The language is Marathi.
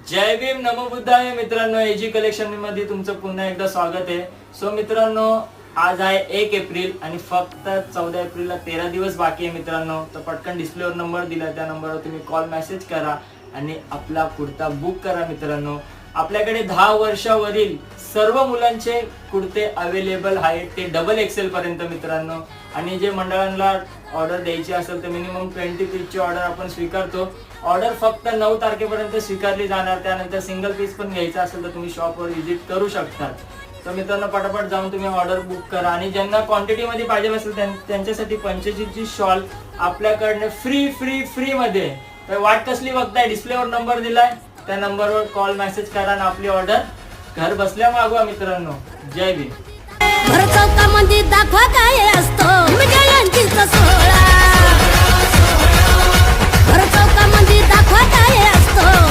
जय भीम नमो बुद्धाय मित्रांनो, एजी कलेक्शन मध्ये तुमचं पुन्हा एकदा स्वागत आहे। सो मित्रांनो, आज आहे 1 एप्रिल आणि फक्त 14 एप्रिलला 13 दिवस बाकी आहे मित्रांनो। तर पटकन डिस्प्लेवर नंबर दिला, त्या नंबरवर तुम्ही कॉल मेसेज करा आणि आपला कुर्ता बुक करा मित्रांनो। आपल्याकडे 10 वर्षावरील सर्व मुलांचे कुर्ते अवेलेबल आहेत, ते डबल एक्सेल पर्यंत मित्रांनो। आणि जे मंडळांना ऑर्डर द्यायची असेल तर मिनिमम 20 पीसची ऑर्डर आपण स्वीकारतो। ऑर्डर फक्त 9 तारखेपर्यंत स्वीकारली जाणार, त्यानंतर सिंगल पीस पण घ्यायचा असेल तर तुम्ही शॉपवर व्हिजिट करू शकता। तर मित्रांनो, पटापट जाऊन तुम्ही ऑर्डर बुक करा आणि ज्यांना क्वांटिटी मध्ये पाहिजे असेल त्यांच्यासाठी 85 ची शॉल आपल्याकडनं फ्री फ्री फ्री मध्ये। तर वाट कसली बघताय, डिस्प्लेवर नंबर दिलाय, त्या नंबरवर कॉल मेसेज करा आणि आपली ऑर्डर घर बसल्या मागवा मित्रांनो। जय भीम। चौकामध्ये दाखवा काय असतो जयंतीचा सोहळा, चौकामध्ये दाखवा काय असतो